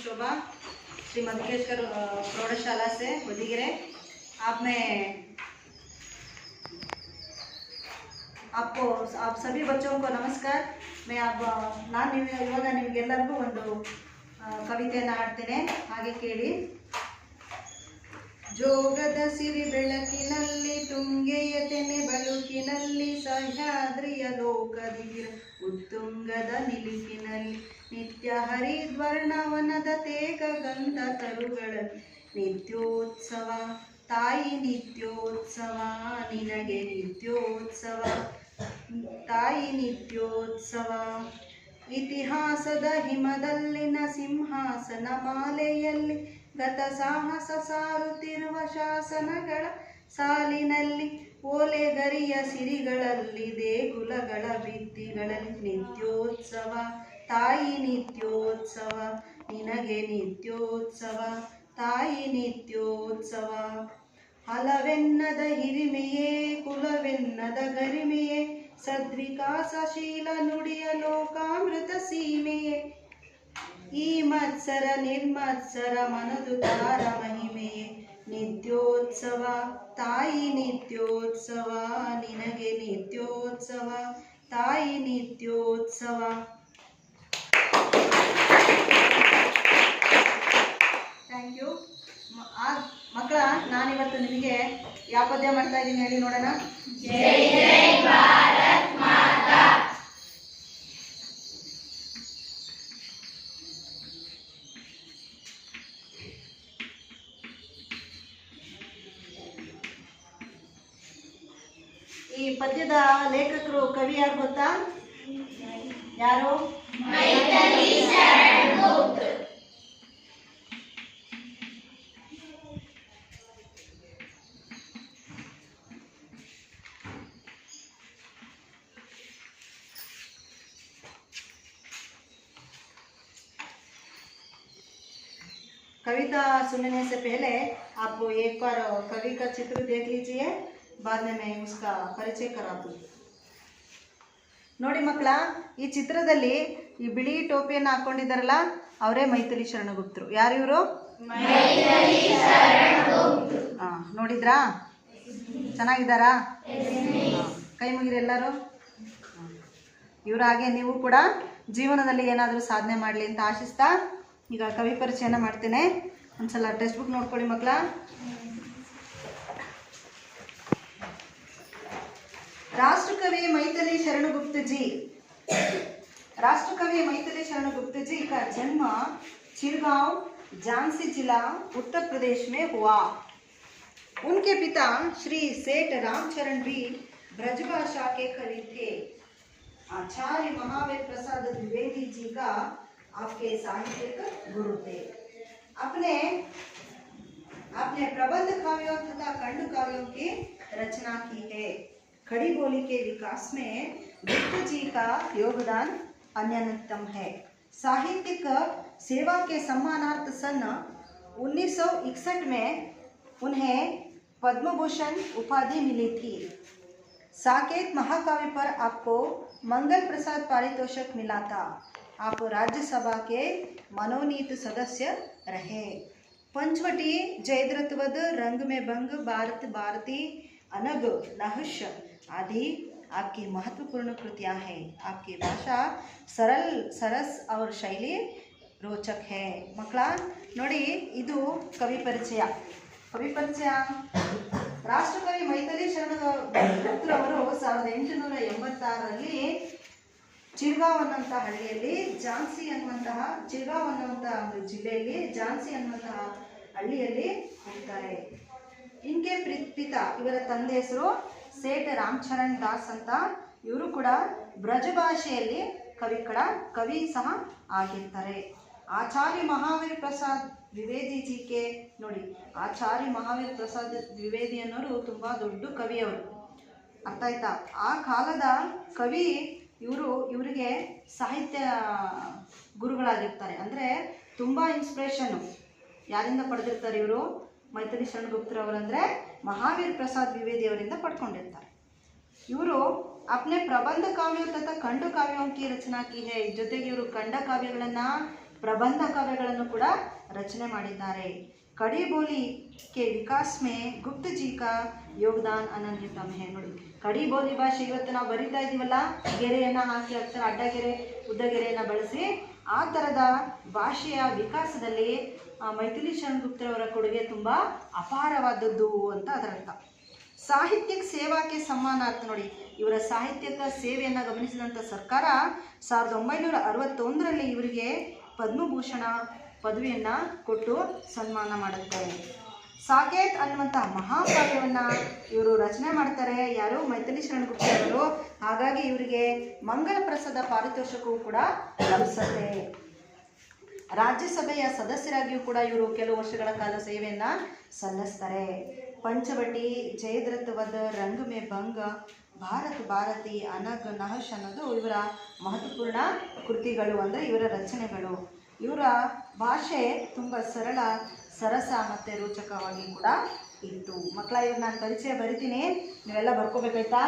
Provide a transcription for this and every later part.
शोभा श्री मधुकेश्वर प्रौढ़शाला से उदिगिरे। आप सभी बच्चों को नमस्कार। मैं ನಾನು ಇವಾಗ ನಿಮಗೆಲ್ಲರಿಗೂ ಒಂದು ಕವಿತೆಯನ್ನು ಹಾಡ್ತೇನೆ, ಹಾಗೆ ಕೇಳಿ. ಜೋಗದ ಸಿರಿ ಬೆಳಕಿನಲ್ಲಿ ತುಂಗೆಯ ತೆನೆ ಬಳುಕಿನಲ್ಲಿ ಸಹ್ಯಾದ್ರಿಯ ಲೋಕದಿಗಿರ ಉತ್ತುಂಗದ ನಿಲುಕಿನಲ್ಲಿ ನಿತ್ಯ ಹರಿದ್ವರ್ಣವನದ ತೇಗ ಗಂಧ ತರುಗಳಲ್ಲಿ ನಿತ್ಯೋತ್ಸವ ತಾಯಿ ನಿತ್ಯೋತ್ಸವ ನಿನಗೆ ನಿತ್ಯೋತ್ಸವ ತಾಯಿ ನಿತ್ಯೋತ್ಸವ. ಇತಿಹಾಸದ ಹಿಮದಲ್ಲಿನ ಸಿಂಹಾಸನ ಮಾಲೆಯಲ್ಲಿ ಗತ ಸಾಹಸ ಸಾರುತ್ತಿರುವ ಶಾಸನಗಳ ಸಾಲಿನಲ್ಲಿ ಓಲೆಗರಿಯ ಸಿರಿಗಳಲ್ಲಿ ದೇಗುಲಗಳ ಭಿತ್ತಿಗಳಲ್ಲಿ ನಿತ್ಯೋತ್ಸವ ತಾಯಿ ನಿತ್ಯೋತ್ಸವ ನಿನಗೆ ನಿತ್ಯೋತ್ಸವ ತಾಯಿ ನಿತ್ಯೋತ್ಸವ. ಹಲವೆನ್ನದ ಹಿರಿಮೆಯೇ ಕುಲವೆನ್ನದ ಗರಿಮೆಯೇ ಸದ್ವಿಕಾಸಶೀಲ ನುಡಿಯ ಲೋಕಾಮೃತ ಸೀಮೆಯೇ ಈ ಮತ್ಸರ ನಿರ್ಮತ್ಸರ ಮನದು ತಾರ ಮಹಿಮೆಯೇ ನಿತ್ಯೋತ್ಸವ ತಾಯಿ ನಿತ್ಯೋತ್ಸವ ನಿನಗೆ ನಿತ್ಯೋತ್ಸವ ತಾಯಿ ನಿತ್ಯೋತ್ಸವ. ಥ್ಯಾಂಕ್ ಯು ಮಕ್ಕಳ. ನಾನಿವತ್ತು ನಿಮಗೆ ಯಾವ ಪದ್ಯ ಮಾಡ್ತಾ ಇದ್ದೀನಿ ಹೇಳಿ ನೋಡೋಣ. ಜೈ ಜೈ ಭಾರತ್ ಮಾತಾ. ಈ ಪದ್ಯದ ಲೇಖಕರು ಕವಿ ಯಾರು ಗೊತ್ತಾ? ಯಾರು? ಮೈಥಿಲಿ ಶರಣ್ ಗುಪ್ತ. कविता सुनने से पहले आप एक बार कवि का चित्र देख लीजिए, बाद में मैं उसका ಪರಿಚಯ करा दूँ. ನೋಡಿ ಮಕ್ಕಳ, ಈ ಚಿತ್ರದಲ್ಲಿ ಈ ಬಿಳಿ ಟೋಪಿಯನ್ನು ಹಾಕೊಂಡಿದ್ದಾರಲ್ಲ ಅವರೇ ಮೈಥಿಲಿ ಶರಣಗುಪ್ತರು. ಯಾರು ಇವರು? ನೋಡಿದ್ರಾ? ಚೆನ್ನಾಗಿದ್ದಾರಾ? ಕೈ ಮುಗಿರಿ ಎಲ್ಲರೂ. ಇವ್ರ ಹಾಗೆ ನೀವು ಕೂಡ ಜೀವನದಲ್ಲಿ ಏನಾದರೂ ಸಾಧನೆ ಮಾಡಲಿ ಅಂತ ಆಶಿಸ್ತಾ ಈಗ ಕವಿ ಪರಿಚಯನ ಮಾಡ್ತೇನೆ. ಒಂದ್ಸಲ ಟೆಕ್ಸ್ಟ್ ಬುಕ್ ನೋಡ್ಕೊಳ್ಳಿ ಮಕ್ಕಳ. राष्ट्रकवि मैथिली शरण गुप्त जी. राष्ट्रकवि मैथिली शरण गुप्त जी का जन्म चिरगांव झांसी जिला उत्तर प्रदेश में हुआ. उनके पिता श्री सेठ रामचरण भी ब्रजभाषा के कवि थे. आचार्य महावीर प्रसाद द्विवेदी जी का आपके साहित्यिक गुरु थे. अपने प्रबंध काव्यों तथा खंड काव्यों की रचना की है. खड़ी बोली के विकास में गुप्त जी का योगदान अन्यतम है. साहित्यिक सेवा के सम्मानार्थ सन 1961 में उन्हें पद्म भूषण उपाधि मिली थी. साकेत महाकाव्य पर आपको मंगल प्रसाद पारितोषिक मिला था. आप राज्यसभा के मनोनीत सदस्य रहे. पंचवटी जयद्रथवध रंग में भंग भारत भारती अनग नहुष आदि आपकी महत्वपूर्ण कृतियाँ हैं. आपकी भाषा सरल सरस और शैली रोचक है. ಮಕ್ಕಳ ನೋಡಿ, ಇದು ಕವಿ ಪರಿಚಯ. ರಾಷ್ಟ್ರಕವಿ ಮೈಥಿಲಿ ಶರಣಗುಪ್ತರವರು 1886ರಲ್ಲಿ ಚಿರ್ಗಾಂವ್ ಅನ್ನುವಂಥ ಹಳ್ಳಿಯಲ್ಲಿ ಚಿರ್ಗಾಂವ್ ಅನ್ನುವಂಥ ಒಂದು ಜಿಲ್ಲೆಯಲ್ಲಿ ಝಾನ್ಸಿ ಅನ್ನುವಂತಹ ಹಳ್ಳಿಯಲ್ಲಿ ಹುಟ್ಟುತ್ತಾರೆ. ಇನ್ಕೆ ಪಿತಾ, ಇವರ ತಂದೆ ಹೆಸರು ಸೇಠ ರಾಮಚರಣ್ ದಾಸ್ ಅಂತ. ಇವರು ಕೂಡ ಬ್ರಜಭಾಷೆಯಲ್ಲಿ ಕವಿ ಸಹ ಆಗಿರ್ತಾರೆ. ಆಚಾರ್ಯ ಮಹಾವೀರ್ ಪ್ರಸಾದ್ ದ್ವಿವೇದಿ ಜಿಕೆ ನೋಡಿ, ಆಚಾರ್ಯ ಮಹಾವೀರ್ ಪ್ರಸಾದ್ ದ್ವಿವೇದಿ ಅನ್ನೋರು ತುಂಬ ದೊಡ್ಡ ಕವಿಯವರು. ಅರ್ಥ ಆಯ್ತಾ? ಆ ಕಾಲದ ಕವಿ ಇವರಿಗೆ ಸಾಹಿತ್ಯ ಗುರುಗಳಾಗಿರ್ತಾರೆ. ಅಂದರೆ ತುಂಬ ಇನ್ಸ್ಪಿರೇಷನ್ನು ಯಾರಿಂದ ಪಡೆದಿರ್ತಾರೆ ಇವರು? ಮೈಥಿಲಿ ಶರಣಗುಪ್ತರವರಂದರೆ महावीर प्रसाद द्विवेदी ಅವರಿಂದ ಪಡ್ಕೊಂಡಿರ್ತಾರೆ. ಇವರು अपने प्रबंध काव्यों तथा खंड काव्यों की रचना की है. ಜೊತೆಗೆ ಇವರು ಖಂಡ ಕಾವ್ಯಗಳನ್ನು ಪ್ರಬಂಧ ಕಾವ್ಯಗಳನ್ನು ಕೂಡ ರಚನೆ ಮಾಡಿದ್ದಾರೆ. ಕಡಿ ಬೋಲಿ ಕೆ ವಿಕಾಸ್ ಮೇ ಗುಪ್ತ ಜಿ ಕಾ ಯೋಗದಾನ್ ಅನನ್ಯತಮ್ ಹೇ. ನೋಡಿ, ಕಡಿ ಬೋಲಿ ಭಾಷೆ ಇವತ್ತು ನಾವು ಬರಿತಾ ಇದ್ದೀವಲ್ಲ, ಗೆರೆಯನ್ನು ಹಾಕಿ ಅಕ್ಷರ ಅಡ್ಡಗೆರೆ ಉದ್ದಗೆರೆಯನ್ನು ಬಳಸಿ, ಆ ಥರದ ಭಾಷೆಯ ವಿಕಾಸದಲ್ಲಿ ಮೈಥಿಲಿ ಶರಣ್ ಗುಪ್ತರವರ ಕೊಡುಗೆ ತುಂಬ ಅಪಾರವಾದದ್ದು ಅಂತ ಅದರ ಅರ್ಥ. ಸಾಹಿತ್ಯಿಕ ಸೇವಾಕ್ಕೆ ಸಮ್ಮಾನಾರ್ಥ. ನೋಡಿ, ಇವರ ಸಾಹಿತ್ಯಕ ಸೇವೆಯನ್ನು ಗಮನಿಸಿದಂಥ ಸರ್ಕಾರ 1961ರಲ್ಲಿ ಇವರಿಗೆ ಪದ್ಮಭೂಷಣ ಪದವಿಯನ್ನು ಕೊಟ್ಟು ಸನ್ಮಾನ ಮಾಡುತ್ತೆ. ಸಾಕೇತ್ ಅನ್ನುವಂಥ ಮಹಾಕಾವ್ಯವನ್ನು ಇವರು ರಚನೆ ಮಾಡ್ತಾರೆ. ಯಾರು? ಮೈಥಿಲಿ ಶರಣ್ ಗುಪ್ತರವರು. ಹಾಗಾಗಿ ಇವರಿಗೆ ಮಂಗಲ ಪ್ರಸಾದ ಪಾರಿತೋಷಕವೂ ಕೂಡ ಲಭಿಸುತ್ತೆ. ರಾಜ್ಯಸಭೆಯ ಸದಸ್ಯರಾಗಿಯೂ ಕೂಡ ಇವರು ಕೆಲವು ವರ್ಷಗಳ ಕಾಲ ಸೇವೆಯನ್ನು ಸಲ್ಲಿಸ್ತಾರೆ. ಪಂಚವಟಿ, ಜಯದ್ರಥ ವಧ, ರಂಗ ಮೇ ಭಂಗ, ಭಾರತ್ ಭಾರತಿ, ಅನಗ್, ನಹಶ್ ಅನ್ನೋದು ಇವರ ಮಹತ್ವಪೂರ್ಣ ಕೃತಿಗಳು, ಅಂದರೆ ಇವರ ರಚನೆಗಳು. ಇವರ ಭಾಷೆ ತುಂಬ ಸರಳ, ಸರಸ ಮತ್ತು ರೋಚಕವಾಗಿ ಕೂಡ ಇತ್ತು. ಮಕ್ಕಳ, ಇವ್ರು ನಾನು ಪರಿಚಯ ಬರಿತೀನಿ, ನೀವೆಲ್ಲ ಬರ್ಕೋಬೇಕಾಯ್ತಾ?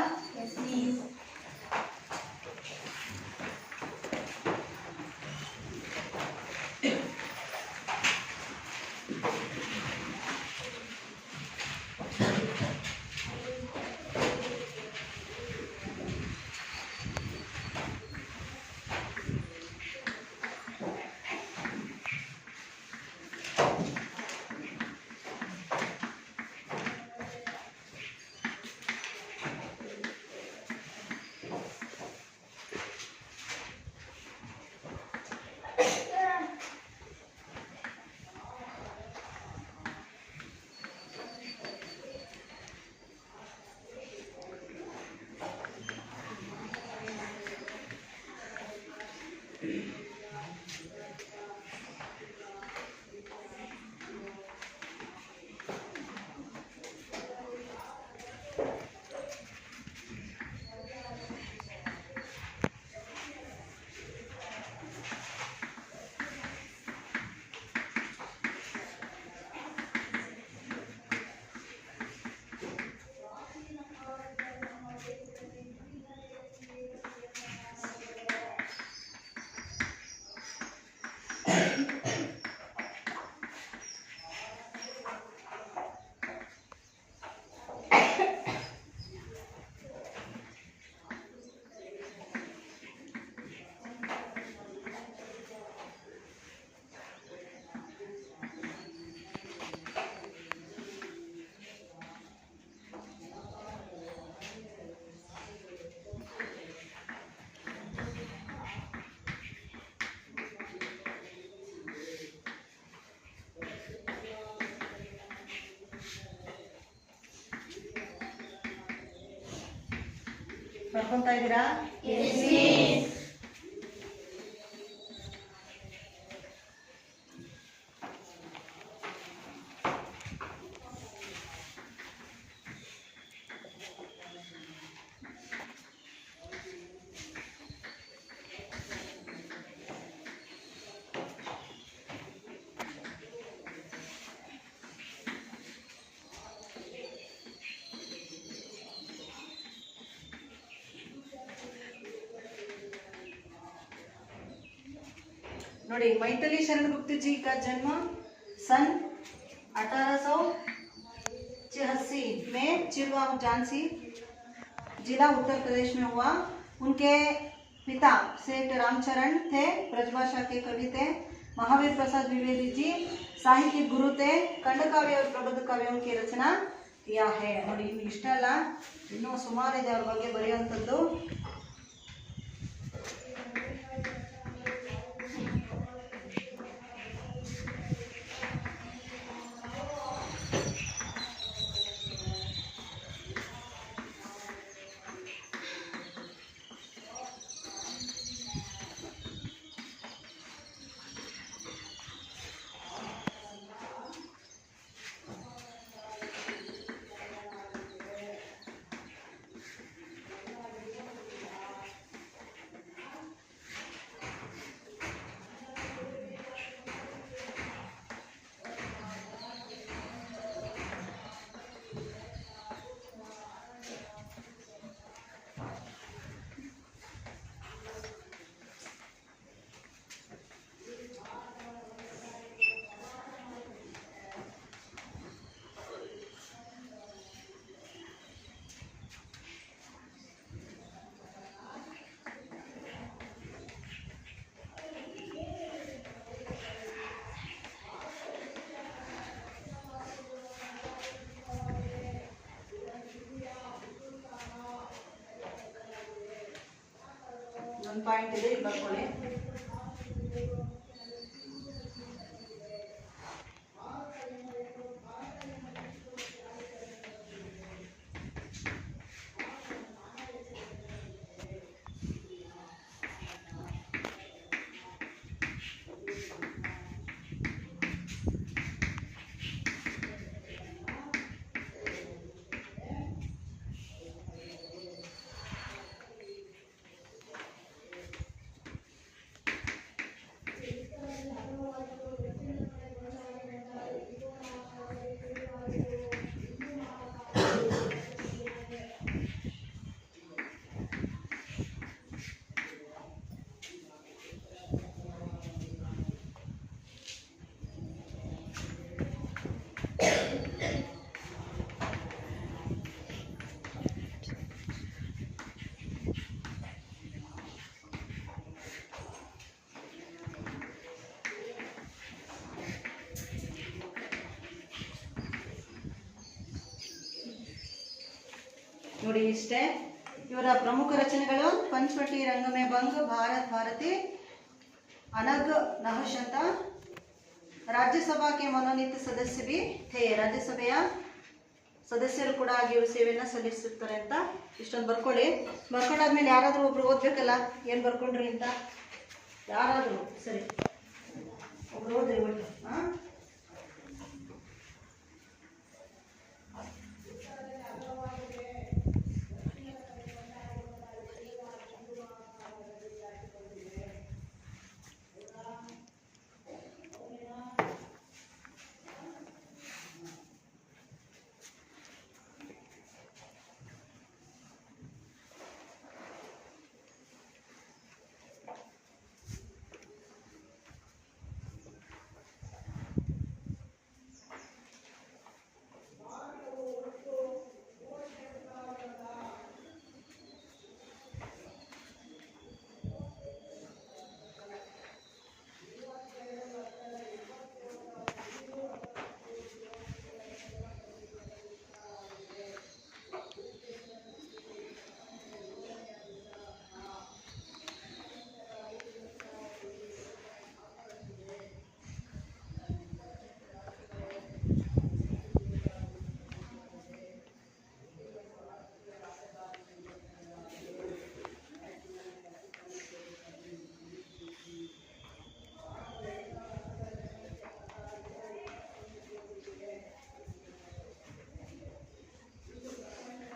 ಬರ್ಕೊಂತಾ ಇದ್ದೀರಾ? ನೋಡಿ, मैथिली शरण गुप्त जी का जन्म सन 1886 में चिरवा झांसी जिला उत्तर प्रदेश में हुआ। उनके पिता सेठ रामचरण थे, ब्रजभाषा के कवि थे। महावीर प्रसाद द्विवेदी जी साहित्यिक गुरु थे। खंडकाव्य और प्रबंध काव्यों की रचना किया है। ನೋಡಿ, ಇಷ್ಟಲ್ಲ, ಇನ್ನೂ ಸುಮಾರಿದೆ ಅವ್ರ ಬಗ್ಗೆ ಬರೆಯುವಂಥದ್ದು. ಒಂದು ಪಾಯಿಂಟ್ ಇದೆ, ಇಲ್ಲಿ ಬರ್ಕೊಳ್ಳಿ. ನೋಡಿ ಇಷ್ಟೇ ಇವರ ಪ್ರಮುಖ ರಚನೆಗಳು. ಪಂಚವಟಿ, ರಂಗಮೇ ಭಂಗ, ಭಾರತ್ ಭಾರತಿ, अनग नहश ಅಂತ. राज्यसभा के मनोनीत सदस्य भी थे. ರಾಜ್ಯಸಭೆಯ ಸದಸ್ಯರು ಕೂಡ ಆಗಿ ಇವರು ಸೇವೆಯನ್ನು ಸಲ್ಲಿಸುತ್ತಾರೆ ಅಂತ ಇಷ್ಟೊಂದು ಬರ್ಕೊಳ್ಳಿ. ಬರ್ಕೊಂಡಾದ್ಮೇಲೆ ಯಾರಾದರೂ ಒಬ್ರು ಓದ್ಬೇಕಲ್ಲ ಏನು ಬರ್ಕೊಂಡ್ರಿ ಅಂತ. ಯಾರಾದರೂ ಸರಿ ಒಬ್ರು ಓದ್ರಿ ಒಟ್ಟು.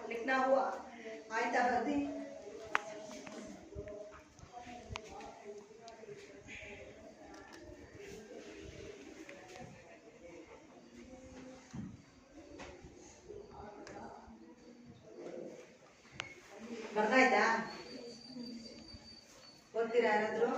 लिखना हुआ आयता बदी ಬರ್ದಾಯ್ತಾ? ಓದ್ತೀರಾ ಯಾರಾದ್ರೂ?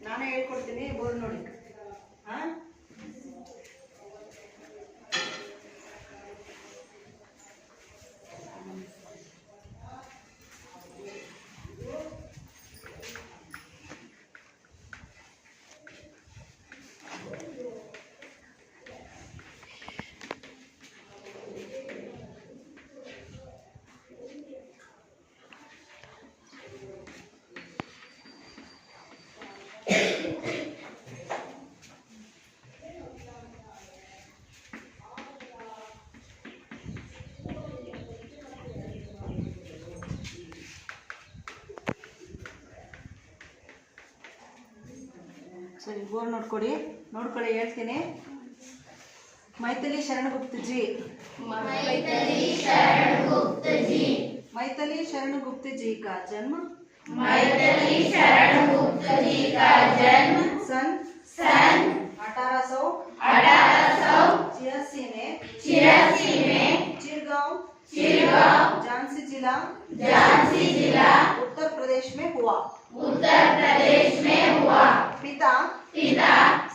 ನಾನೇ ಹೇಳ್ಕೊಡ್ತೀನಿ, ಬೋರ್ಡ್ ನೋಡಿ. ಸರಿ ಬೋರ್ಡ್ ನೋಡ್ಕೊಳ್ಳಿ ಹೇಳ್ತೀನಿ. मैथिली शरण गुप्त जी, मैथिली शरण गुप्त जी का जन्म सन 1886 में चिरगांव झांसी जिला उत्तर प्रदेश में हुआ। पिता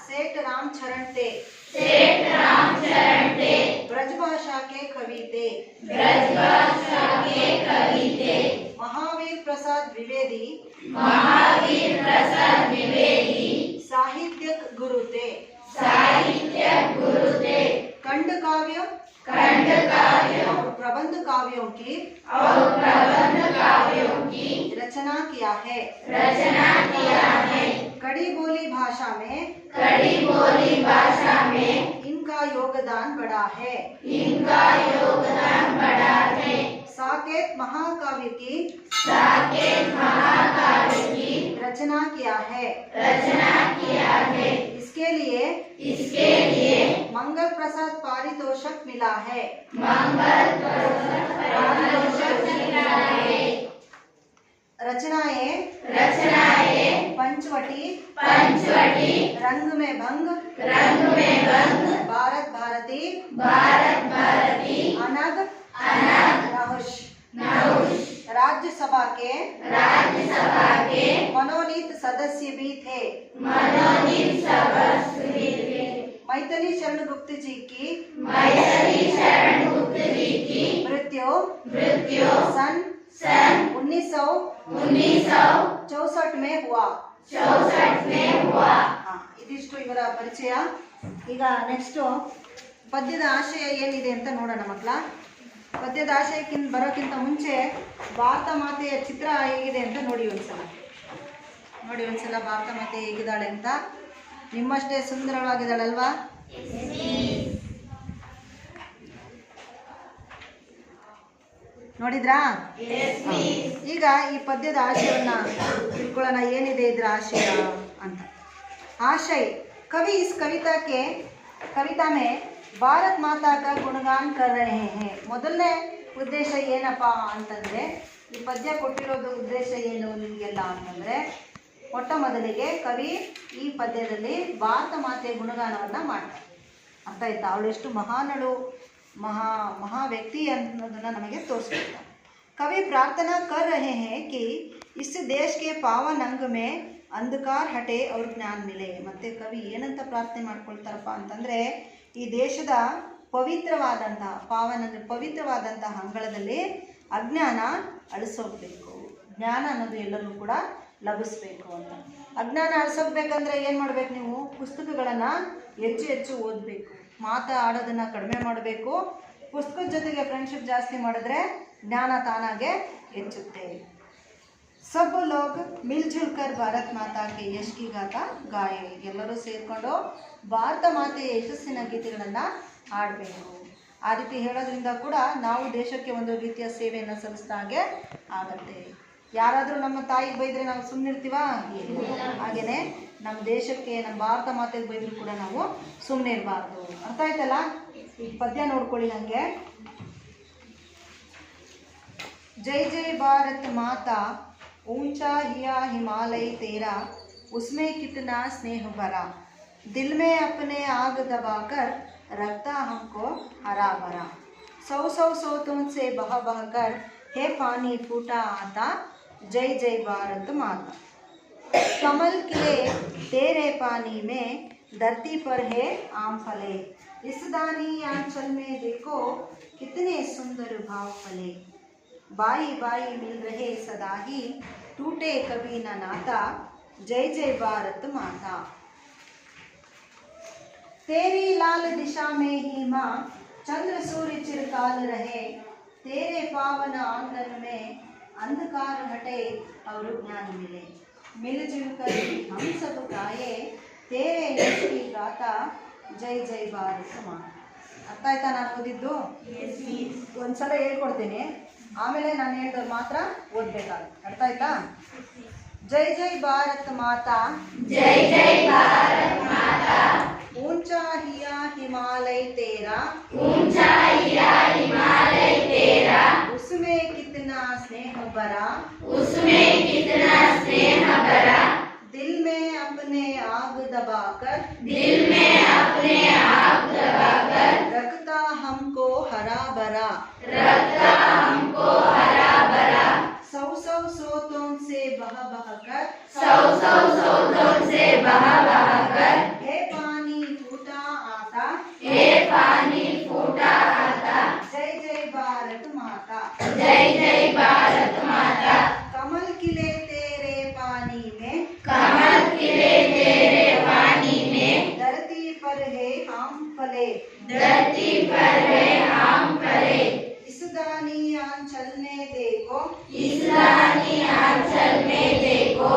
सेठ रामचरण थे, ब्रजभाषा के कवि थे। महावीर प्रसाद द्विवेदी साहित्यक गुरु थे। खंड काव्य और प्रबंध काव्यों की रचना किया है। कड़ी बोली भाषा में इनका योगदान बड़ा है। साकेत महाकाव्य की रचना किया है। इसके लिए मंगल प्रसाद पारितोषक मिला है। रचनाएं पंचवटी रंग में भंग भारत भारती अनग नहुष राज्यसभा के मनोनीत सदस्य भी थे। मैथिली शरण गुप्त जी की मृत्यु सन 1964 में हुआ। ಇದಿಷ್ಟು ಇವರ ಪರಿಚಯ. ಈಗ ನೆಕ್ಸ್ಟ್ ಪದ್ಯದ ಆಶಯ ಏನಿದೆ ಅಂತ ನೋಡೋಣ ಮಕ್ಕಳ. ಪದ್ಯದ ಆಶಯಕ್ಕಿಂತ ಬರೋಕ್ಕಿಂತ ಮುಂಚೆ ಭಾರತ ಮಾತೆಯ ಚಿತ್ರ ಹೇಗಿದೆ ಅಂತ ನೋಡಿ ಒಂದ್ಸಲ ಭಾರತ ಮಾತೆ ಹೇಗಿದ್ದಾಳೆ ಅಂತ. ನಿಮ್ಮಷ್ಟೇ ಸುಂದರವಾಗಿದ್ದಾಳಲ್ವಾ? ನೋಡಿದ್ರಾ? ಈಗ ಈ ಪದ್ಯದ ಆಶಯವನ್ನ ತಿಳ್ಕೊಳ್ಳೋಣ, ಏನಿದೆ ಇದ್ರ ಆಶಯ ಅಂತ. आशय कवि इस कविता में ಭಾರತ್ ಮಾತಾ का गुणगान कर रहे हैं. ಮೊದಲನೇ ಉದ್ದೇಶ ಏನಪ್ಪ ಅಂತಂದರೆ, ಈ ಪದ್ಯ ಕೊಟ್ಟಿರೋದು ಉದ್ದೇಶ ಏನು ನಿಮಗೆಲ್ಲ ಅಂತಂದರೆ, ಮೊಟ್ಟ ಮೊದಲಿಗೆ ಕವಿ ಈ ಪದ್ಯದಲ್ಲಿ ಭಾರತ ಮಾತೆಯ ಗುಣಗಾನವನ್ನು ಮಾಡ್ತಾರೆ. ಅರ್ಥ ಆಯ್ತಾ? ಅವಳು ಎಷ್ಟು ಮಹಾನಳು, ಮಹಾ ವ್ಯಕ್ತಿ ಅನ್ನೋದನ್ನು ನಮಗೆ ತೋರಿಸ್ಕೊಡ್ತಾರೆ. कवि प्रार्थना कर रहे हैं कि इस देश के पावन अंग में अंधकार हटे और ज्ञान मिले. ಮತ್ತು ಕವಿ ಏನಂತ ಪ್ರಾರ್ಥನೆ ಮಾಡ್ಕೊಳ್ತಾರಪ್ಪ ಅಂತಂದರೆ, ಈ ದೇಶದ ಪವಿತ್ರವಾದಂತಹ ಅಂಗಳದಲ್ಲಿ ಅಜ್ಞಾನ ಅಳಿಸೋಗ್ಬೇಕು, ಜ್ಞಾನ ಅನ್ನೋದು ಎಲ್ಲರೂ ಕೂಡ ಲಭಿಸ್ಬೇಕು ಅಂತ. ಅಜ್ಞಾನ ಅಳಿಸೋಗ್ಬೇಕಂದ್ರೆ ಏನು ಮಾಡಬೇಕು? ನೀವು ಪುಸ್ತಕಗಳನ್ನು ಹೆಚ್ಚು ಓದಬೇಕು, ಮಾತಾಡೋದನ್ನು ಕಡಿಮೆ ಮಾಡಬೇಕು. ಪುಸ್ತಕದ ಜೊತೆಗೆ ಫ್ರೆಂಡ್ಶಿಪ್ ಜಾಸ್ತಿ ಮಾಡಿದ್ರೆ ಜ್ಞಾನ ತಾನಾಗೆ ಹೆಚ್ಚುತ್ತೆ. सब लोग मिलजुल कर भारत माता के यश की गाथा गाए. ಎಲ್ಲರೂ ಸೇರಿಕೊಂಡು ಭಾರತ ಮಾತೆಯ ಯಶಸ್ಸಿನ ಗೀತೆಗಳನ್ನು ಹಾಡಬೇಕು. ಆ ರೀತಿ ಹೇಳೋದ್ರಿಂದ ಕೂಡ ನಾವು ದೇಶಕ್ಕೆ ಒಂದು ರೀತಿಯ ಸೇವೆಯನ್ನು ಸಲ್ಲಿಸಿದ ಹಾಗೆ ಆಗುತ್ತೆ. ಯಾರಾದರೂ ನಮ್ಮ ತಾಯಿಗೆ ಬೈದರೆ ನಾವು ಸುಮ್ಮನಿರ್ತೀವಾ? ಹಾಗೆಯೇ ನಮ್ಮ ದೇಶಕ್ಕೆ, ನಮ್ಮ ಭಾರತ ಮಾತೆಗೆ ಬೈದರೂ ಕೂಡ ನಾವು ಸುಮ್ಮನೆ ಇರಬಾರ್ದು. ಅರ್ಥ ಆಯ್ತಲ್ಲ? ಈ ಪದ್ಯ ನೋಡ್ಕೊಳ್ಳಿ ನನಗೆ. जय जय भारत माता, ऊंचा हिया हिमालय तेरा, उसमें कितना स्नेह भरा, दिल में अपने आग दबाकर रखता हमको हरा भरा, सौ तुमसे बह बह कर हे पानी फूटा आता, जय जय भारत माता. कमल खिले तेरे पानी में, धरती पर है आम फले, इस दानी आंचल में देखो कितने सुंदर भाव फले, बाई बाई मिल रहे सदा ही, टूटे कभी न नाता, जय जय भारत माता. तेरी लाल दिशा में ही माँ चंद्र सूर्य चिरकाल रहे, तेरे पावन आंगन में अंधकार हटे और ज्ञान मिले, मिलजुल कर हम सब गाए तेरे यश की गाथा, जय जय भारत माता. ಅರ್ಥ ಆಯ್ತಾ ನಾನು ಓದಿದ್ದು? ಒಂದ್ಸಲ ಹೇಳ್ಕೊಡ್ತೀನಿ, ಆಮೇಲೆ ನಾನು ಹೇಳಿದವ್ರು ಮಾತ್ರ ಓದಬೇಕಾಗುತ್ತೆ. ಅರ್ಥ ಆಯ್ತಾ? ಜೈ ಜೈ ಭಾರತ್ ಮಾತಾ, ಜೈ ಜೈ ಭಾರತ್ आग दबाकर रखता हमको हरा भरा सौ सौ सोतों से बह बहकर हे पानी फूटा आता जय जय भारत माता कमल खिले तेरे पानी में धरती पर है आम फले इस दानी आंचल में देखो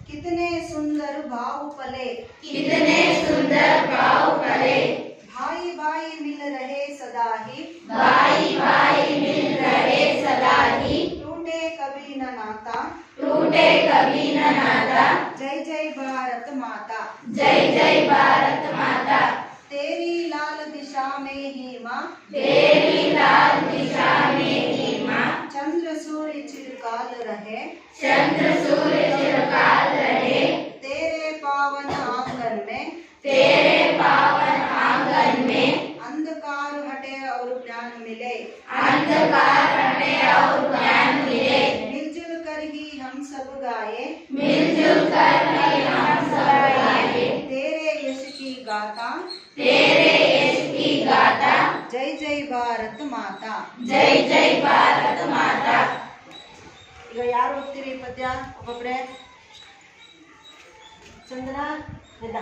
कितने सुंदर भाव पले भाई भाई मिल रहे सदा ही टूटे कभी न नाता जय जय भारत माता तेरी लाल दिशा में ही माँ चंद्र सूर्य चिरकाल रहे तेरे पावन आंगन में अंधकार हटे और ज्ञान मिले मिलजुल कर ही हम सब गाए तेरे यश की गाथा जय जय भारत माता ಈಗ ಯಾರು ಓದ್ತೀರಿ ಈ ಪದ್ಯ ಒಬ್ಬೊಬ್ರೆ ಚಂದ್ರನಾ ವೇದ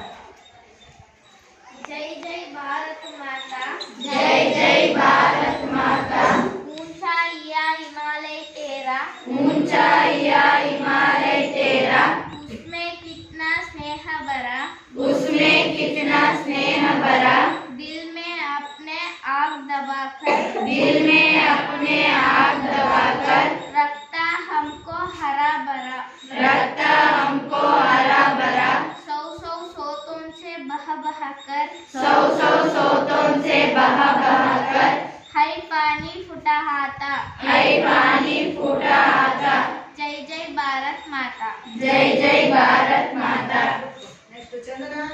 जय जय भारत माता ऊंचा या हिमालय तेरा उसमें कितना स्नेह भरा दिल में अपने आग दबाकर रखता हमको हरा भरा सौ सौ सोतों से बह बहकर हाय पानी फुटा आता जय जय भारत माता ನೆಕ್ಸ್ಟ್ ಚಂದ್ರನಾ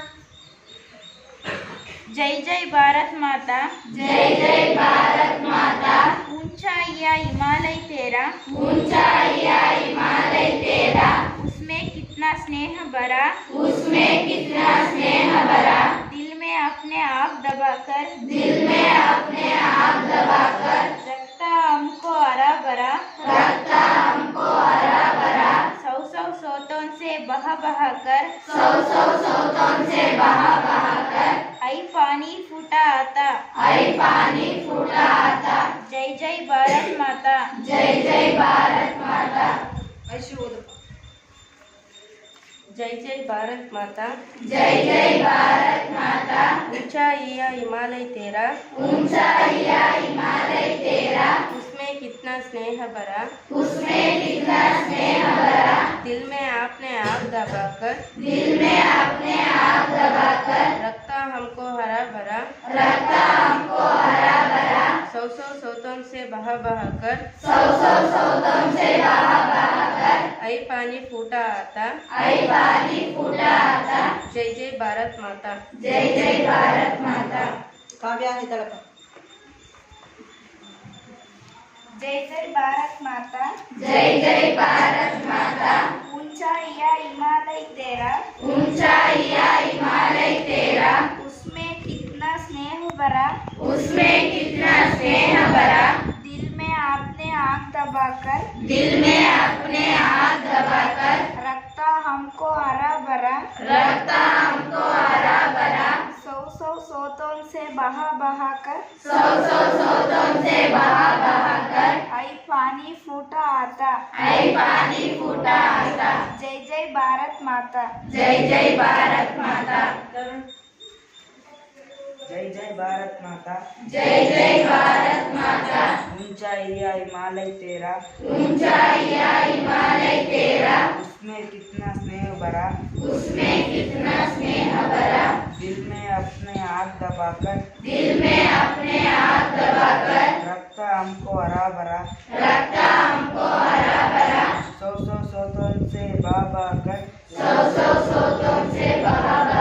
जय जय भारत माता ऊंचा या हिमालय तेरा उसमें कितना स्नेह भरा दिल में अपने आप दबाकर रखता हमको हरा भरा सौ सौ सोतों से बह बहकर आई पानी फूटा आता जय जय भारत माता ಐಶು ಓದಪ್ಪ जय जय भारत माता ऊंचा या हिमालय तेरा उसमें कितना स्नेह भरा दिल में आपने आग दबाकर रखता हमको हरा भरा सौ सौ सोतों से बह बहकर आई पानी फूटा आता जय जय भारत माता ಕಾವ್ಯ ಇದ್ದಾಳಪ್ಪ जय जय भारत माता ऊंचा या हिमालय तेरा उसमें कितना स्नेह भरा दिल में आपने आग दबाकर रखता हमको हरा भरा सौ सौ सोतों से बहा बहाकर आई पानी फूटा आता जय जय भारत माता जय जय भारत माता ऊंचा या हिमालय तेरा उसमें कितना स्नेह भरा दिल में अपने आग दबाकर रखता हमको हरा भरा सौ सौ सोतों से बह बहकर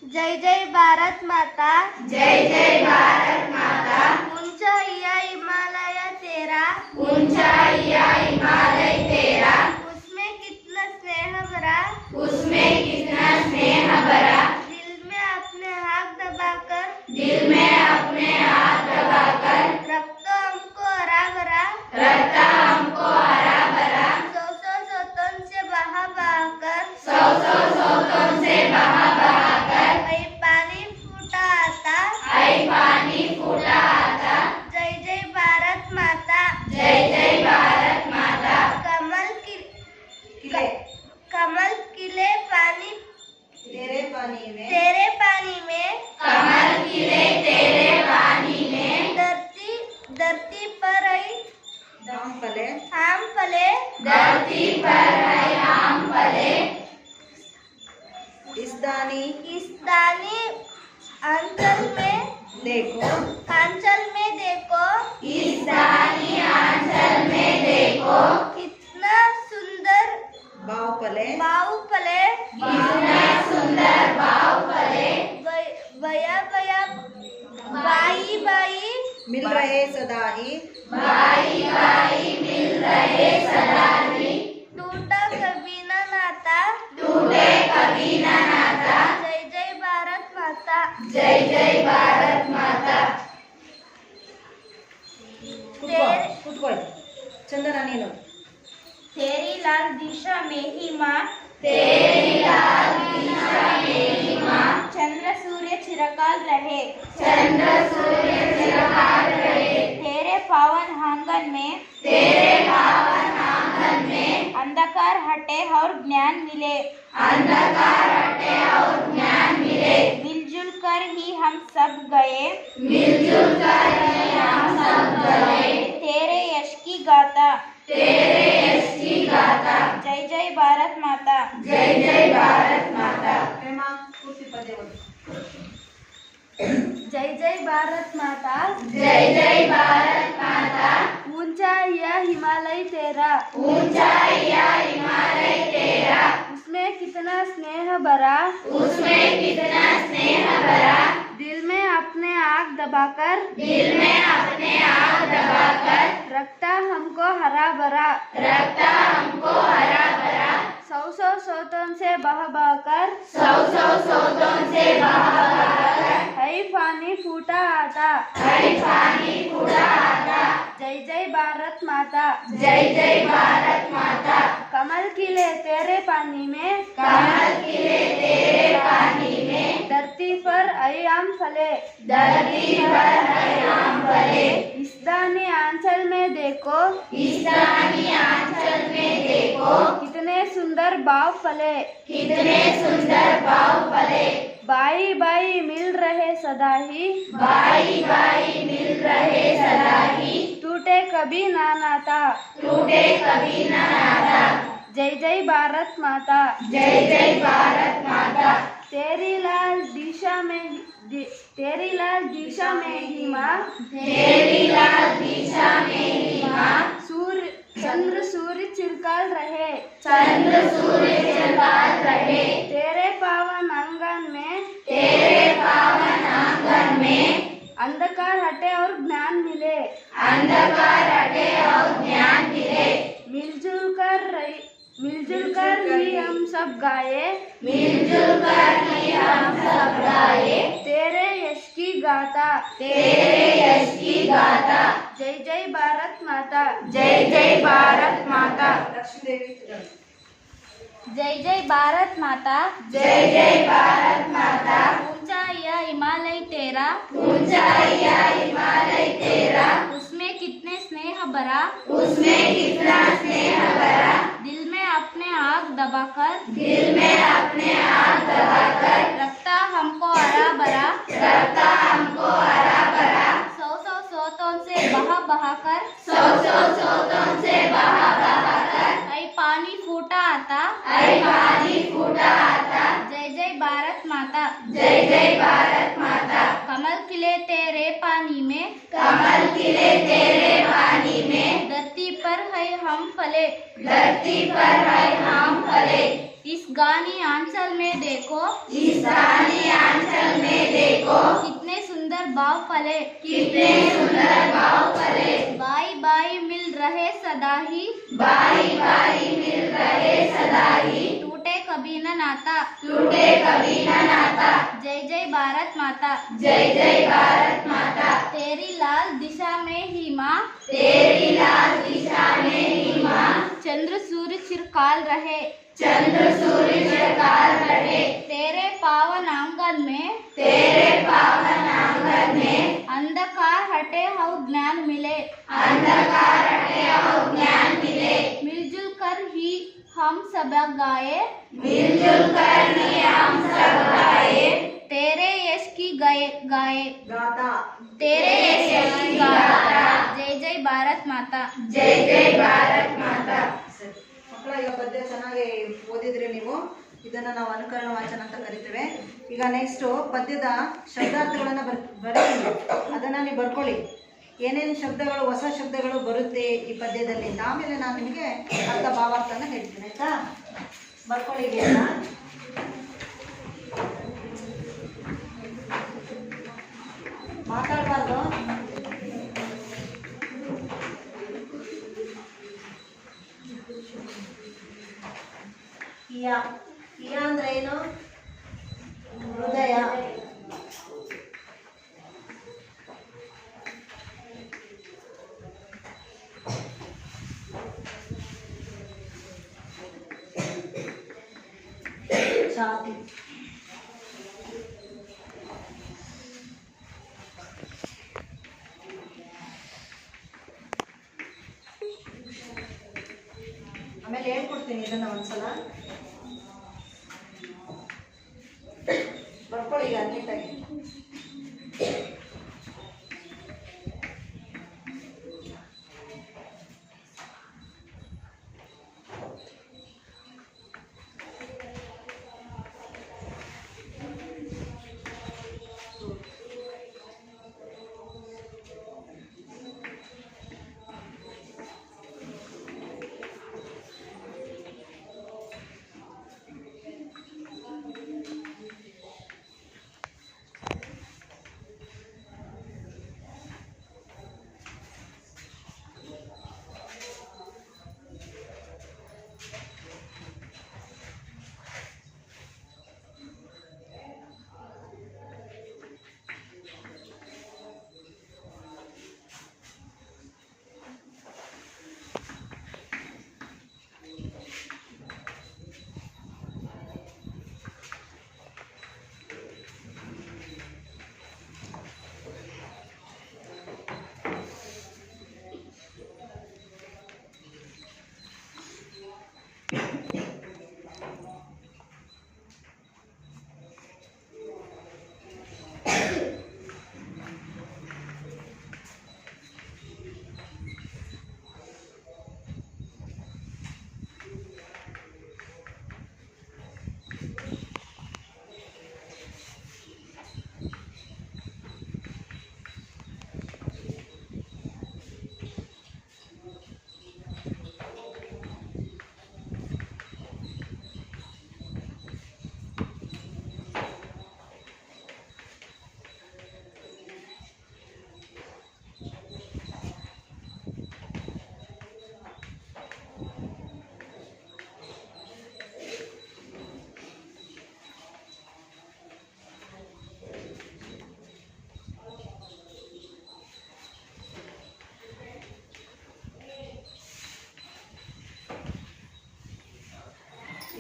जय जय भारत माता, जय जय भारत माता। ऊंचा या हिमालय तेरा, ऊंचा या हिमालय तेरा। उसमें कितना स्नेह भरा, उसमें कितना स्नेह भरा। दिल में अपने हाथ दबाकर, दिल में अपने हाथ दबाकर। रखता हमको हरा भरा, रखता हमको हरा भरा। सौ सौ सोतों से बहा बहाकर, सौ सौ सोतों से बहा बहाकर। ऐ पानी फूटा आता, ऐ पानी फूटा आता। जय जय भारत माता, जय जय भारत माता। कमल खिले पानी, तेरे पानी में, तेरे पानी में। कमल खिले तेरे पानी में। धरती पर आई हम पले, आम फले, धरती पर आई आम फले। इस दानी इस दानी अंचल में देखो, आंचल में देखो। इस दानी आंचल में देखो। कितना सुंदर बाव पले, बाऊ फले, कितना सुंदर बाऊ फले। बया बया बाई बाई, मिल रहे सदा ही, बाई बाई मिल रहे सदा ही। टूटा कभी न नाता, टूटे कभी न नाता। जय जय भारत माता, जय जय भारत माता। ಕೂತ್ಕೊಳ್ಳಿ ಚಂದನ ನೀನು. तेरी लाल दिशा में ही माँ, तेरी लाल दिशा में ही माँ। चंद्र सूर्य चिरकाल रहे, चंद्र सूर्य चिरकाल रहे। तेरे पावन आंगन में, तेरे पावन आंगन में। अंधकार हटे और ज्ञान मिले, अंधकार हटे और ज्ञान मिले। मिलजुल कर ही हम सब गए, मिलजुल कर ही हम सब गए। तेरे यश की गाथा, तेरे यश की गाथा। जय जय भारत माता, जय जय भारत माता। ಪ್ರೇಮ ಪೂರ್ತಿ ಪದ್ಯ ಓದು. जय जय भारत माता, जय जय भारत माता। ऊंचा या हिमालय तेरा, ऊंचा या हिमालय तेरा। उसमें कितना स्नेह भरा, उसमें कितना स्नेह भरा। दिल में अपने आग दबाकर, दिल में अपने आग दबाकर। रखता हमको हरा भरा, रखता हमको हरा भरा। सौ सौ सोतों से बह बहकर, सौ सौ सोतों से बह बहकर। है पानी फूटा आता, है पानी फूटा आता। जय जय भारत माता, जय जय भारत माता। कमल खिले तेरे पानी में, कमल खिले तेरे पानी में। धरती पर आई आम फले, धरती पर आई आम फले। इस दानी आंचल में देखो, इस दानी आंचल में देखो। कितने सुंदर बाव फले, कितने सुंदर बाव फले। बाई बाई मिल रहे सदा ही, बाई बाई मिल रहे सदा ही। टूटे कभी ना नाता, टूटे कभी ना नाता। जय जय भारत माता, जय जय भारत माता। तेरी लाल दिशा में, तेरी लाल दिशा में ही माँ, तेरी लाल दिशा में ही माँ। सूर्य चंद्र सूर्य चिरकाल रहे, चंद्र सूर्य चिरकाल रहे। तेरे पावन आंगन में, तेरे पावन आंगन में। अंधकार हटे और ज्ञान मिले, अंधकार हटे और ज्ञान मिले। मिलजुल कर ही हम सब गाए, मिलजुल कर ही हम सब गाए। तेरे यश की गाथा, तेरे यश की गाथा। जय जय भारत माता, जय जय भारत माता। ಲಕ್ಷ್ಮೀದೇವಿ ಇದ್ದಾಳೆ. जय जय भारत माता, जय जय भारत माता। ऊंचा या हिमालय तेरा, ऊंचा या हिमालय तेरा। उसमें कितने स्नेह भरा, उसमें कितना स्नेह भरा। दिल में अपने आग दबाकर, दिल में अपने आग दबाकर। रखता हमको हरा भरा, रखता हमको हरा भरा। सौ सौ सोतों से बहा बहाकर, सौ सौ सोतों से बहा बहाकर। ऐ पानी फूटा आता, ऐ पानी फूटा आता। जय जय भारत माता, जय जय भारत माता। कमल खिले तेरे पानी में, कमल खिले तेरे पानी में। धरती पर है हम फले, धरती पर है हम फले। इस गानी आंचल में देखो, इस गानी आंचल भाव फले, कितने सुंदर भाव फले। बाई बाई मिल रहे सदा ही, बाई बाई मिल रहे सदा ही। टूटे कभी न नाता, टूटे कभी न नाता। जय जय भारत माता, जय जय भारत माता। तेरी लाल दिशा में ही माँ, तेरी लाल दिशा में ही माँ। चंद्र सूर्य चिरकाल रहे, चंद्र सूर्य चिरकाल रहे। तेरे पावन आंगन में, तेरे पावन आंगन में। अंधकार हटे और ज्ञान मिले, अंधकार हटे और ज्ञान मिले। मिलजुल कर ही हम सब गाए, मिलजुल कर ही हम सब गाए। तेरे यश की गाए गाए गाता तेरे यश की गाता। जय जय भारत माता, जय जय भारत माता। ಸರಿ ಮಕ್ಕಳ, ಈಗ ಪದ್ಯ ಚೆನ್ನಾಗಿ ಓದಿದ್ರೆ ನೀವು ಇದನ್ನು ನಾವು ಅನುಕರಣ ವಾಚನ ಅಂತ ಕರಿತೇವೆ. ಈಗ ನೆಕ್ಸ್ಟು ಪದ್ಯದ ಶಬ್ದಾರ್ಥಗಳನ್ನು ಬರೀತೀನಿ, ಅದನ್ನು ನೀವು ಬರ್ಕೊಳ್ಳಿ. ಏನೇನು ಶಬ್ದಗಳು, ಹೊಸ ಶಬ್ದಗಳು ಬರುತ್ತೆ ಈ ಪದ್ಯದಲ್ಲಿ ಅಂತ. ಆಮೇಲೆ ನಾನು ನಿಮಗೆ ಅರ್ಥ ಭಾವಾರ್ಥನ ಹೇಳ್ತೀನಿ, ಆಯಿತಾ? ಬರ್ಕೊಳ್ಳಿ ಇದೆಲ್ಲ. ಮಾತಾಡಬಾರ್ದು. ಇಯ ಇಯ ಅಂದ್ರೆ ಏನು? ಹೃದಯ. ಛಾತಿ. ಆಮೇಲೆ ಹೇಳ್ಕೊಡ್ತೀನಿ ಇದನ್ನ ಒಂದ್ಸಲ, ಬರ್ಕೊಳ್ಳಿ ಈಗ ನೀಟಾಗಿ.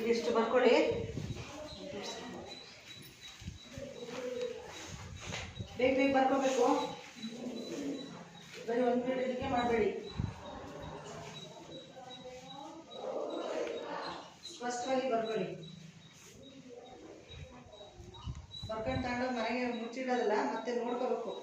ಇದಿಷ್ಟು ಬರ್ಕೊಳ್ಳಿ. ಬೇಗ ಬೇಗ ಬರ್ಕೋಬೇಕು, ಬರೀ ಒಂದು ಪೀರಿಯಡ್ ಇದಕ್ಕೆ ಮಾಡಬೇಡಿ. ಸ್ಪಷ್ಟವಾಗಿ ಬರ್ಕೊಳ್ಳಿ. ಬರ್ಕೊಂಡು ತಗೊಂಡೋಗಿ ಮನೆಗೆ ಮುಚ್ಚಿಡೋದಲ್ಲ, ಮತ್ತೆ ನೋಡ್ಕೋಬೇಕು.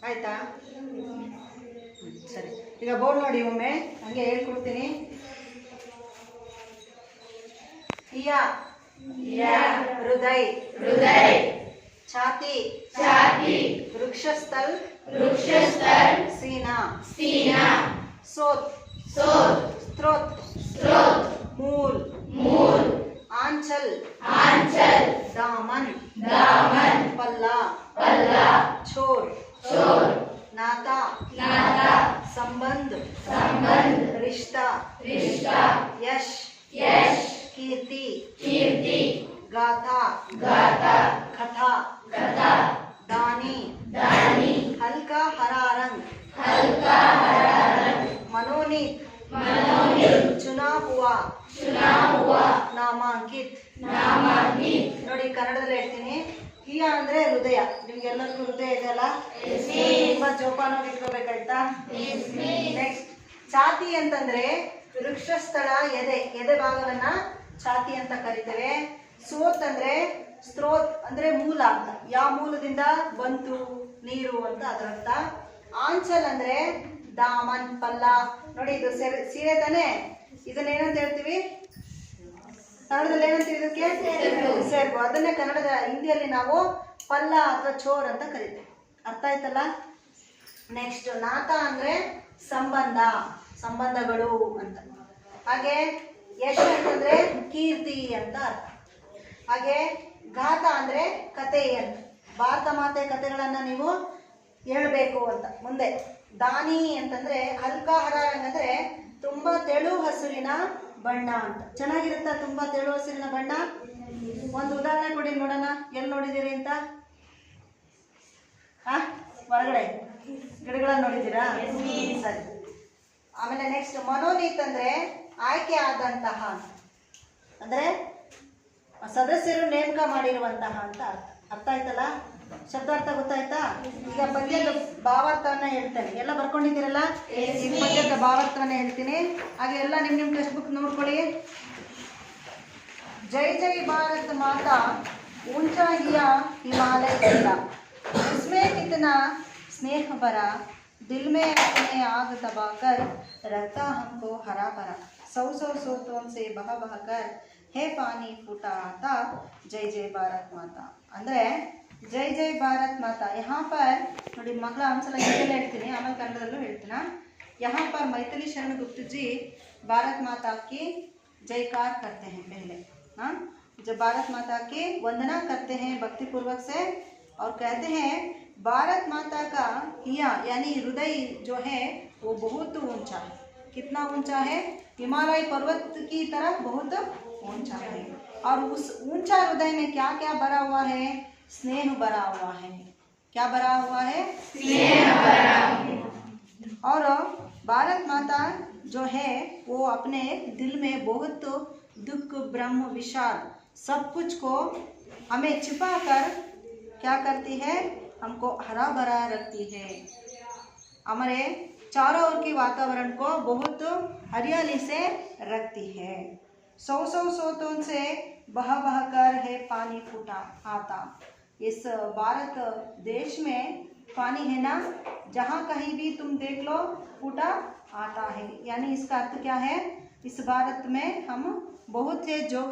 ಆಯ್ತಾ? ಸರಿ, ಈಗ ಬೋರ್ಡ್ ನೋಡಿ ಒಮ್ಮೆ ಹಂಗೆ ಹೇಳ್ಕೊಡ್ತೀನಿ. ಹಿಯಾ ಹೃದಯ छाती वृक्षस्थल सीना सोत स्त्रोत मूल आंचल दामन पल्ला छोर नाता संबंध रिश्ता यश कीर्ति गाथा कथा दानी हल्का हरा रंग मनोनीत चुना हुआ नामांकित ನೋಡಿ ಕನ್ನಡದಲ್ಲಿ ಹೇಳ್ತೀನಿ. ಹಿಯ ಅಂದ್ರೆ ಹೃದಯ, ನಿಮ್ಗೆಲ್ಲರಿಗೂ ಹೃದಯ ಇದೆಯಲ್ಲ, ತುಂಬಾ ಜೋಪಾನವಾಗಿ ಇಟ್ಕೋಬೇಕಾಯ್ತಾ? ನೆಕ್ಸ್ಟ್ ಛಾತಿ ಅಂತಂದ್ರೆ ವೃಕ್ಷಸ್ಥಳ ಎದೆ ಭಾಗವನ್ನ ಛಾತಿ ಅಂತ ಕರಿತೇವೆ. ಸೋತ್ ಅಂದ್ರೆ ಸ್ತ್ರೋತ್ ಅಂದ್ರೆ ಮೂಲ ಅಂತ, ಯಾವ ಮೂಲದಿಂದ ಬಂತು ನೀರು ಅಂತ ಅದರ ಅರ್ಥ. ಆಂಚಲ್ ಅಂದ್ರೆ ದಾಮನ್ ಪಲ್ಲ, ನೋಡಿ ಇದು ಸೀರೆ ತಾನೆ, ಇದನ್ನ ಏನಂತ ಹೇಳ್ತೀವಿ ಕನ್ನಡದಲ್ಲಿ? ಏನಂತೀವಿ ಇದಕ್ಕೆ? ಸೆರ್ಗು. ಅದನ್ನೇ ಕನ್ನಡದ ಹಿಂದಿಯಲ್ಲಿ ನಾವು ಪಲ್ಲ ಅಥವಾ ಚೋರ್ ಅಂತ ಕರಿತೇವೆ. ಅರ್ಥ ಆಯ್ತಲ್ಲ? ನೆಕ್ಸ್ಟ್ ನಾತ ಅಂದ್ರೆ ಸಂಬಂಧಗಳು ಅಂತ. ಹಾಗೆ ಯಶ್ ಅಂತಂದ್ರೆ ಕೀರ್ತಿ ಅಂತ ಅರ್ಥ. ಹಾಗೆ ಗಾಥ ಅಂದ್ರೆ ಕತೆ ಅಂತ, ಭಾರತ ಮಾತೆ ಕಥೆಗಳನ್ನ ನೀವು ಹೇಳ್ಬೇಕು ಅಂತ. ಮುಂದೆ ದಾನಿ ಅಂತಂದ್ರೆ ಹಲ್ಕಾ ಹರ ಅಂದ್ರೆ ತುಂಬಾ ತೆಳು ಹಸುರಿನ ಬಣ್ಣ ಅಂತ. ಚೆನ್ನಾಗಿರುತ್ತಾ ತುಂಬಾ ತೆಳು ಹಸುರಿನ ಬಣ್ಣ? ಒಂದು ಉದಾಹರಣೆ ಕೊಡಿ ನೋಡೋಣ, ಎಲ್ಲಿ ನೋಡಿದ್ದೀರಿ ಅಂತ? ಹೊರಗಡೆ ಗಿಡಗಳನ್ನ ನೋಡಿದ್ದೀರಾ? ಸರಿ. ಆಮೇಲೆ ನೆಕ್ಸ್ಟ್ ಮನೋನೀತ್ ಅಂದ್ರೆ ಆಯ್ಕೆ ಆದಂತಹ ಅಂದ್ರೆ ಸದಸ್ಯರು ನೇಮಕ ಮಾಡಿರುವಂತಹ ಅಂತ ಅರ್ಥ. ಅರ್ಥ ಆಯ್ತಲ್ಲ? ಶಬ್ದಾರ್ಥ ಗೊತ್ತಾಯ್ತಾ? ಈಗ ಪದ್ಯದ ಭಾವಾರ್ಥವನ್ನ ಹೇಳ್ತೇನೆ, ಎಲ್ಲ ಬರ್ಕೊಂಡಿದ್ದೀರಲ್ಲ? ಈ ಪದ್ಯದ ಭಾವಾರ್ಥವನ್ನ ಹೇಳ್ತೀನಿ. ಹಾಗೆ ಎಲ್ಲ ನಿಮ್ಮ ಟೆಕ್ಸ್ಟ್ ಬುಕ್ ನೋಡ್ಕೊಳ್ಳಿ. जय जय भारत माता ऊंचा हिया हिमालय तेरा, उसमें कितना स्नेह भरा, दिल में अपने आग दबाकर रखता हमको हरा भरा, सौ सौ सोतों से बह बह कर हे पानी फूटा आता, जय जय भारत माता. ಅಂದರೆ ಜೈ ಜೈ ಭಾರತ್ ಮಾತಾ. यहाँ पर ನೋಡಿ ಮಕ್ಕಳ ಒಂದ್ಸಲ ಹಿಂದಿಯಲ್ಲಿ ಹೇಳ್ತೀನಿ, ಆಮೇಲೆ ಕನ್ನಡದಲ್ಲೂ ಹೇಳ್ತೀನ. यहाँ पर मैथिली शरण गुप्त जी भारत माता की जयकार करते हैं पहले. हाँ, जब भारत माता की वंदना करते हैं भक्ति पूर्वक से और कहते हैं भारत माता का हिया यानी हृदय जो है वो बहुत ऊंचा है. कितना ऊंचा है? हिमालय पर्वत की तरह बहुत ऊंचा है. और उस ऊंचा हृदय में क्या क्या भरा हुआ है? स्नेह भरा हुआ है. क्या भरा हुआ है? स्नेह भरा हुआ. और भारत माता जो है वो अपने दिल में बहुत दुख ब्रह्म विषाद सब कुछ को हमें छिपा कर क्या करती है? हमको हरा भरा रखती है. हमारे चारों ओर के वातावरण को बहुत हरियाली से रखती है. सौ सौ सोतों से बह बह कर है पानी फूटा आता. इस भारत देश में पानी है ना, जहाँ कहीं भी तुम देख लो फूटा आता है. यानी इसका अर्थ क्या है? इस भारत में हम बहुत से जो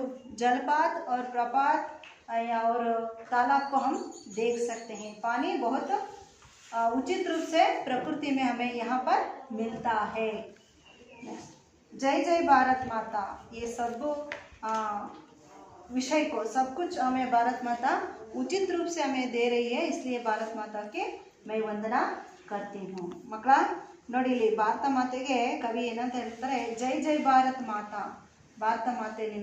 जलपात और प्रपात और तालाब को हम देख सकते हैं. पानी बहुत उचित रूप से प्रकृति में हमें यहाँ पर मिलता है. जय जय भारत माता, ये सब विषय को सब कुछ हमें भारत माता उचित रूप से हमें दे रही है, इसलिए भारत माता के मैं ವಂದನಾ करती हूँ. ಮಕ್ಕಳ ನೋಡಿ, ಇಲ್ಲಿ ಭಾರತ ಮಾತೆಗೆ ಕವಿ ಏನಂತ ಹೇಳ್ತಾರೆ? ಜೈ ಜೈ ಭಾರತ್ ಮಾತಾ, ಭಾರತ ಮಾತೆ